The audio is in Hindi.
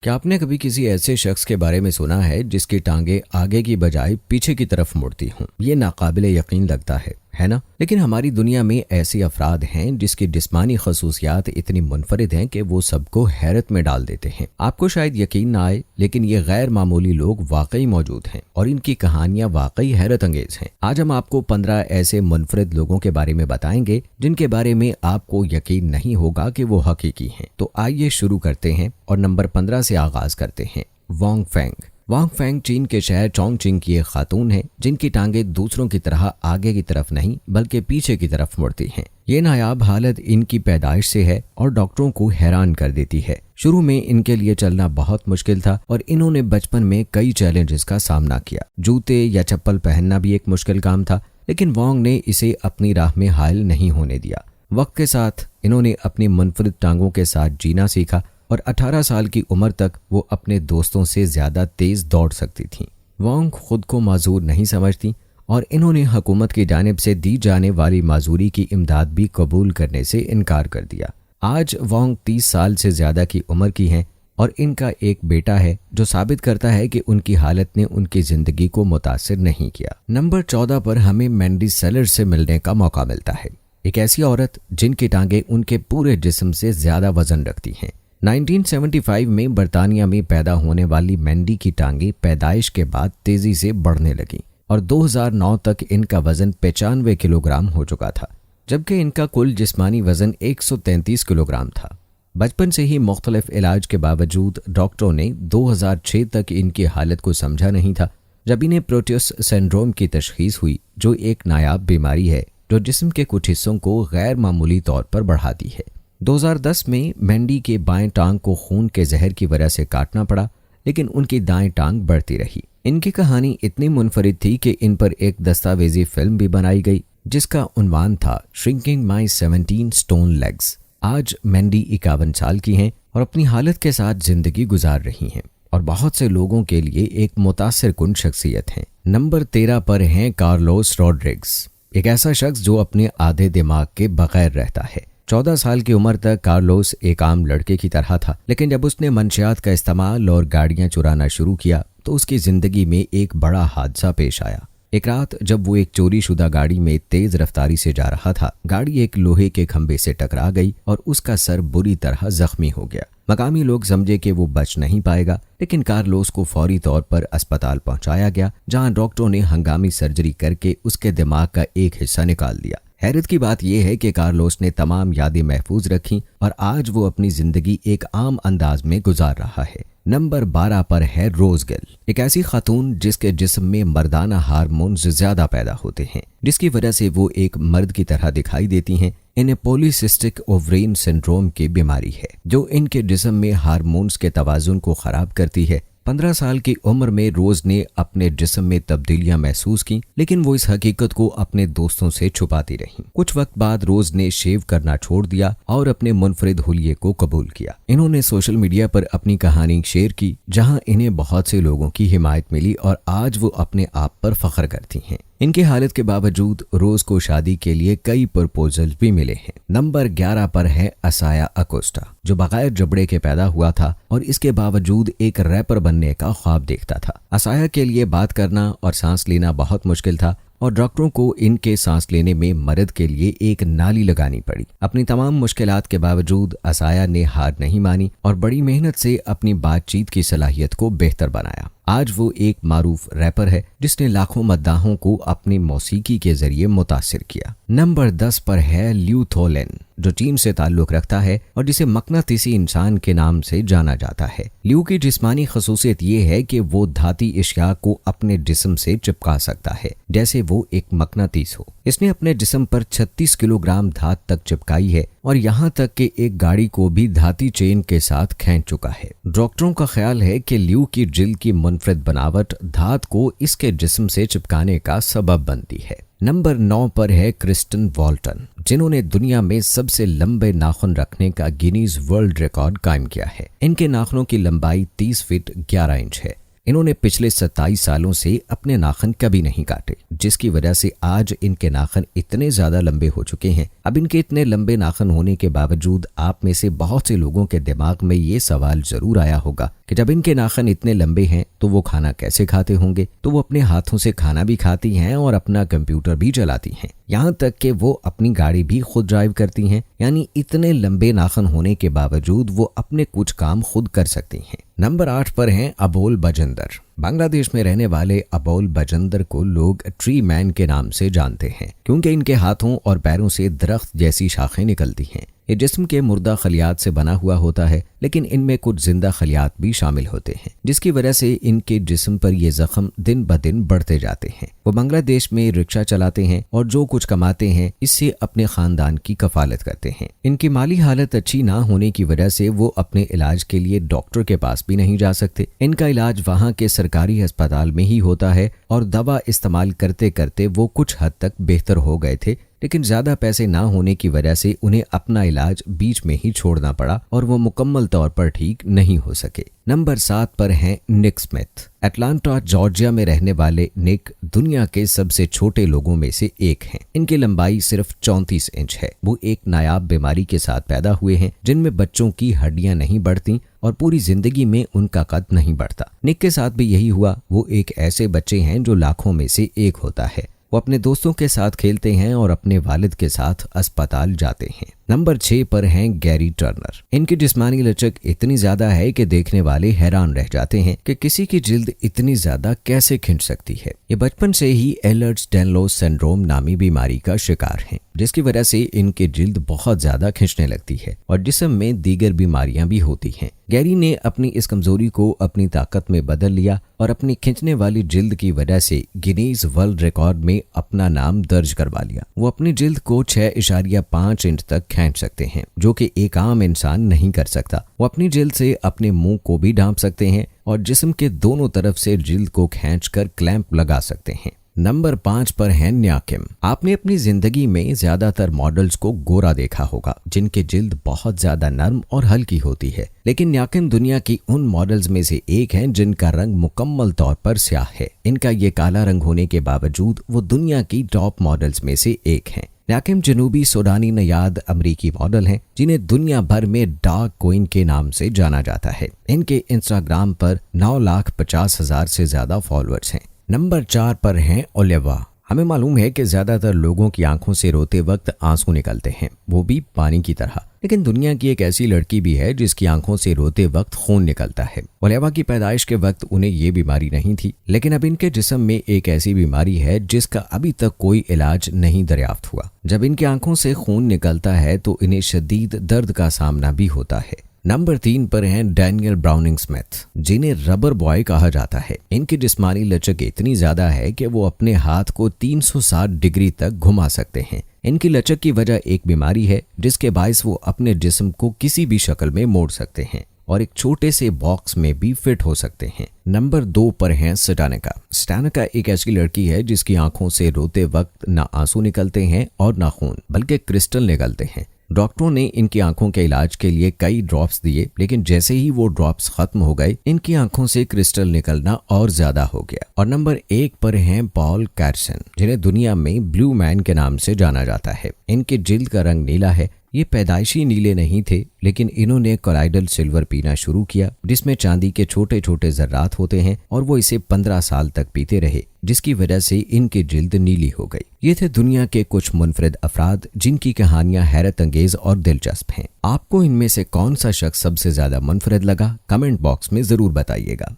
क्या आपने कभी किसी ऐसे शख्स के बारे में सुना है जिसकी टांगें आगे की बजाय पीछे की तरफ मुड़ती हों? ये नाकाबिले यकीन लगता है ना? लेकिन हमारी दुनिया में ऐसे अफराद हैं जिसकी जिस्मानी खसूसियात इतनी मुनफरिद हैं कि वो सबको हैरत में डाल देते हैं। आपको शायद यकीन ना आए, लेकिन ये गैर मामूली लोग वाकई मौजूद हैं और इनकी कहानियां वाकई हैरत अंगेज हैं। आज हम आपको 15 ऐसे मुनफरिद लोगों के बारे में बताएंगे जिनके बारे में आपको यकीन नहीं होगा कि वो हकीकी हैं। तो आइए शुरू करते हैं और नंबर 15 से आगाज करते हैं। वांग फेंग। वांग फेंग चीन के शहर चोंगचिंग की एक खातून है जिनकी टांगें दूसरों की तरह आगे की तरफ नहीं बल्कि पीछे की तरफ मुड़ती हैं। ये नायाब हालत इनकी पैदाइश से है और डॉक्टरों को हैरान कर देती है। शुरू में इनके लिए चलना बहुत मुश्किल था और इन्होंने बचपन में कई चैलेंजेस का सामना किया। जूते या चप्पल पहनना भी एक मुश्किल काम था, लेकिन वांग ने इसे अपनी राह में हायल नहीं होने दिया। वक्त के साथ इन्होंने अपनी मुनफरिद टांगों के साथ जीना सीखा और 18 साल की उम्र तक वो अपने दोस्तों से ज्यादा तेज दौड़ सकती थीं। वांग खुद को माजूर नहीं समझती और इन्होंने हुकूमत की जानिब से दी जाने वाली माजूरी की इमदाद भी कबूल करने से इनकार कर दिया। आज वांग 30 साल से ज्यादा की उम्र की हैं और इनका एक बेटा है जो साबित करता है कि उनकी हालत ने उनकी जिंदगी को मुतासिर नहीं किया। नंबर 14 पर हमें मैंडी सेलर्स से मिलने का मौका मिलता है। एक ऐसी औरत जिनकी टांगें उनके पूरे जिस्म से ज्यादा वजन रखती हैं। 1975 में बर्तानिया में पैदा होने वाली मैंडी की टांगें पैदाइश के बाद तेजी से बढ़ने लगी और 2009 तक इनका वजन 95 किलोग्राम हो चुका था, जबकि इनका कुल जिस्मानी वजन 133 किलोग्राम था। बचपन से ही मुख्तलिफ इलाज के बावजूद डॉक्टरों ने 2006 तक इनकी हालत को समझा नहीं था, जब इन्हें प्रोटियस सिंड्रोम की तशखीस हुई, जो एक नायाब बीमारी है जो जिस्म के कुछ हिस्सों को गैर मामूली तौर पर बढ़ाती है। 2010 में मैंडी के बाएं टांग को खून के जहर की वजह से काटना पड़ा, लेकिन उनकी दाएं टांग बढ़ती रही। इनकी कहानी इतनी मुनफरिद थी कि इन पर एक दस्तावेजी फिल्म भी बनाई गई जिसका उन्वान था श्रिंकिंग माई 17 स्टोन लेग्स। आज मैंडी 51 साल की हैं और अपनी हालत के साथ जिंदगी गुजार रही हैं और बहुत से लोगों के लिए एक मुतासिर कुन शख्सियत हैं। नंबर 13 पर हैं कार्लोस रॉड्रिग्स, एक ऐसा शख्स जो अपने आधे दिमाग के बगैर रहता है। 14 साल की उम्र तक कार्लोस एक आम लड़के की तरह था, लेकिन जब उसने मंशियात का इस्तेमाल और गाड़ियां चुराना शुरू किया तो उसकी जिंदगी में एक बड़ा हादसा पेश आया। एक रात जब वो एक चोरी शुदा गाड़ी में तेज रफ्तारी से जा रहा था, गाड़ी एक लोहे के खंभे से टकरा गई और उसका सर बुरी तरह जख्मी हो गया। मकामी लोग समझे कि वो बच नहीं पाएगा, लेकिन कार्लोस को फौरी तौर पर अस्पताल पहुंचाया गया, जहां डॉक्टरों ने हंगामी सर्जरी करके उसके दिमाग का एक हिस्सा निकाल दिया। हैरत की बात यह है कि कार्लोस ने तमाम यादें महफूज रखी और आज वो अपनी जिंदगी एक आम अंदाज में गुजार रहा है। नंबर 12 पर है रोज गिल, एक ऐसी खातून जिसके जिस्म में मर्दाना हार्मोन्स ज्यादा पैदा होते हैं, जिसकी वजह से वो एक मर्द की तरह दिखाई देती हैं। इन्हें पॉलीसिस्टिक ओवरीन सिंड्रोम की बीमारी है जो इनके जिस्म में हार्मोन्स के तवाजुन को खराब करती है। 15 साल की उम्र में रोज ने अपने जिस्म में तब्दीलियां महसूस की, लेकिन वो इस हकीकत को अपने दोस्तों से छुपाती रहीं। कुछ वक्त बाद रोज ने शेव करना छोड़ दिया और अपने मुनफरिद हुलिये को कबूल किया। इन्होंने सोशल मीडिया पर अपनी कहानी शेयर की, जहां इन्हें बहुत से लोगों की हिमायत मिली और आज वो अपने आप पर फख्र करती हैं। इनकी हालत के बावजूद रोज को शादी के लिए कई प्रपोजल भी मिले हैं। नंबर 11 पर है असाया अकोस्टा, जो बगैर जबड़े के पैदा हुआ था और इसके बावजूद एक रैपर बनने का ख्वाब देखता था। असाया के लिए बात करना और सांस लेना बहुत मुश्किल था और डॉक्टरों को इनके सांस लेने में मदद के लिए एक नाली लगानी पड़ी। अपनी तमाम मुश्किलात के बावजूद असाया ने हार नहीं मानी और बड़ी मेहनत से अपनी बातचीत की सलाहियत को बेहतर बनाया। आज वो एक मारूफ रैपर है जिसने लाखों मद्दाहों को अपनी मौसीकी के जरिए मुतासिर किया। नंबर 10 पर है ल्यू थोलेन, जो चीन से ताल्लुक रखता है और जिसे मकनातीसी इंसान के नाम से जाना जाता है। ल्यू की जिस्मानी खसूसियत ये है कि वो धाती अशिया को अपने जिस्म से चिपका सकता है, जैसे वो एक मकनातीस हो। इसने अपने जिस्म पर 36 किलोग्राम धात तक चिपकाई है और यहाँ तक कि एक गाड़ी को भी धाती चेन के साथ खींच चुका है। डॉक्टरों का ख्याल है कि ल्यू की जिल्द की मुनफरिद बनावट धात को इसके जिस्म से चिपकाने का सबब बनती है। नंबर 9 पर है क्रिस्टन वॉल्टन, जिन्होंने दुनिया में सबसे लंबे नाखून रखने का गिनीज वर्ल्ड रिकॉर्ड कायम किया है। इनके नाखूनों की लंबाई 30 फीट 11 इंच है। इन्होंने पिछले 27 सालों से अपने नाखून कभी नहीं काटे, जिसकी वजह से आज इनके नाखून इतने ज्यादा लंबे हो चुके हैं। अब इनके इतने लंबे नाखून होने के बावजूद आप में से बहुत से लोगों के दिमाग में ये सवाल जरूर आया होगा कि जब इनके नाखून इतने लंबे हैं तो वो खाना कैसे खाते होंगे। तो वो अपने हाथों से खाना भी खाती हैं और अपना कंप्यूटर भी चलाती हैं, यहाँ तक कि वो अपनी गाड़ी भी खुद ड्राइव करती हैं। यानी इतने लंबे नाखून होने के बावजूद वो अपने कुछ काम खुद कर सकती हैं। नंबर 8 पर हैं अबोल बजिंदर। बांग्लादेश में रहने वाले अबोल बजिंदर को लोग ट्री मैन के नाम से जानते हैं, क्योंकि इनके हाथों और पैरों से दरख्त जैसी शाखें निकलती हैं। ये जिस्म के मुर्दा खलियात से बना हुआ होता है, लेकिन इनमें कुछ जिंदा खलियात भी शामिल होते हैं, जिसकी वजह से इनके जिस्म पर ये जख्म दिन ब दिन बढ़ते जाते हैं। वो बांग्लादेश में रिक्शा चलाते हैं और जो कुछ कमाते हैं इससे अपने खानदान की कफालत करते हैं। इनकी माली हालत अच्छी ना होने की वजह से वो अपने इलाज के लिए डॉक्टर के पास भी नहीं जा सकते। इनका इलाज वहाँ के सरकारी अस्पताल में ही होता है और दवा इस्तेमाल करते करते वो कुछ हद तक बेहतर हो गए थे, लेकिन ज्यादा पैसे ना होने की वजह से उन्हें अपना इलाज बीच में ही छोड़ना पड़ा और वो मुकम्मल तौर पर ठीक नहीं हो सके। नंबर 7 पर हैं निक स्मिथ। अटलांटा जॉर्जिया में रहने वाले निक दुनिया के सबसे छोटे लोगों में से एक हैं। इनकी लंबाई सिर्फ 34 इंच है। वो एक नायाब बीमारी के साथ पैदा हुए हैं, जिनमें बच्चों की हड्डियां नहीं बढ़ती और पूरी जिंदगी में उनका कद नहीं बढ़ता। निक के साथ भी यही हुआ। वो एक ऐसे बच्चे हैं जो लाखों में से एक होता है। वो अपने दोस्तों के साथ खेलते हैं और अपने वालिद के साथ अस्पताल जाते हैं। नंबर 6 पर हैं गैरी टर्नर। इनकी जिस्मानी लचक इतनी ज्यादा है कि देखने वाले हैरान रह जाते हैं कि किसी की जिल्द इतनी ज्यादा कैसे खिंच सकती है। ये बचपन से ही एलर्ट्स-डायनलोस सिंड्रोम नामी बीमारी का शिकार हैं, जिसकी वजह से इनकी जिल्द बहुत ज्यादा खिंचने लगती है और जिस्म में दीगर बीमारियां भी होती हैं। गैरी ने अपनी इस कमजोरी को अपनी ताकत में बदल लिया और अपनी खिंचने वाली जिल्द की वजह से गिनीज वर्ल्ड रिकॉर्ड में अपना नाम दर्ज करवा लिया। वो अपनी जिल्द को 6.5 इंच तक खींच सकते हैं, जो कि एक आम इंसान नहीं कर सकता। वो अपनी जिल्द से अपने मुंह को भी ढांप सकते हैं और जिस्म के दोनों तरफ से जिल्द को खींचकर क्लैंप लगा सकते हैं। नंबर 5 पर है न्याकिम। आपने अपनी जिंदगी में ज्यादातर मॉडल्स को गोरा देखा होगा, जिनकी जिल्द बहुत ज्यादा नर्म और हल्की होती है, लेकिन न्याकिम दुनिया की उन मॉडल्स में से एक हैं जिनका रंग मुकम्मल तौर पर स्याह है। इनका ये काला रंग होने के बावजूद वो दुनिया की टॉप मॉडल्स में से एक हैं। न्याकिम जनूबी सूडानी नयाद अमरीकी मॉडल हैं, जिन्हें दुनिया भर में डार्क क्वीन के नाम से जाना जाता है। इनके इंस्टाग्राम पर 9,50,000 से ज्यादा फॉलोअर्स हैं। नंबर 4 पर हैं ओलिवा। हमें मालूम है कि ज्यादातर लोगों की आंखों से रोते वक्त आंसू निकलते हैं, वो भी पानी की तरह, लेकिन दुनिया की एक ऐसी लड़की भी है जिसकी आंखों से रोते वक्त खून निकलता है। ओलिवा की पैदाइश के वक्त उन्हें ये बीमारी नहीं थी, लेकिन अब इनके जिस्म में एक ऐसी बीमारी है जिसका अभी तक कोई इलाज नहीं दरियाफ्त हुआ। जब इनकी आंखों से खून निकलता है तो इन्हें शदीद दर्द का सामना भी होता है। नंबर 3 पर हैं डैनियल ब्राउनिंग स्मिथ, जिन्हें रबर बॉय कहा जाता है। इनकी जिस्मानी लचक इतनी ज्यादा है कि वो अपने हाथ को 360 डिग्री तक घुमा सकते हैं। इनकी लचक की वजह एक बीमारी है जिसके बायस वो अपने जिस्म को किसी भी शक्ल में मोड़ सकते हैं और एक छोटे से बॉक्स में भी फिट हो सकते हैं। नंबर 2 पर हैं स्टानिका। स्टानिका एक ऐसी लड़की है जिसकी आंखों से रोते वक्त ना आंसू निकलते हैं और ना खून, बल्कि क्रिस्टल निकलते हैं। डॉक्टरों ने इनकी आंखों के इलाज के लिए कई ड्रॉप्स दिए, लेकिन जैसे ही वो ड्रॉप्स खत्म हो गए, इनकी आंखों से क्रिस्टल निकलना और ज्यादा हो गया। और नंबर 1 पर हैं पॉल कैरसन, जिन्हें दुनिया में ब्लू मैन के नाम से जाना जाता है। इनकी जिल्द का रंग नीला है। ये पैदाइशी नीले नहीं थे, लेकिन इन्होंने कोलाइडल सिल्वर पीना शुरू किया, जिसमें चांदी के छोटे छोटे जर्रात होते हैं, और वो इसे 15 साल तक पीते रहे, जिसकी वजह से इनकी जिल्द नीली हो गई। ये थे दुनिया के कुछ मुनफरिद अफराद जिनकी कहानियां हैरत अंगेज और दिलचस्प हैं। आपको इनमें से कौन सा शख्स सबसे ज्यादा मुनफरिद लगा? कमेंट बॉक्स में जरूर बताइएगा।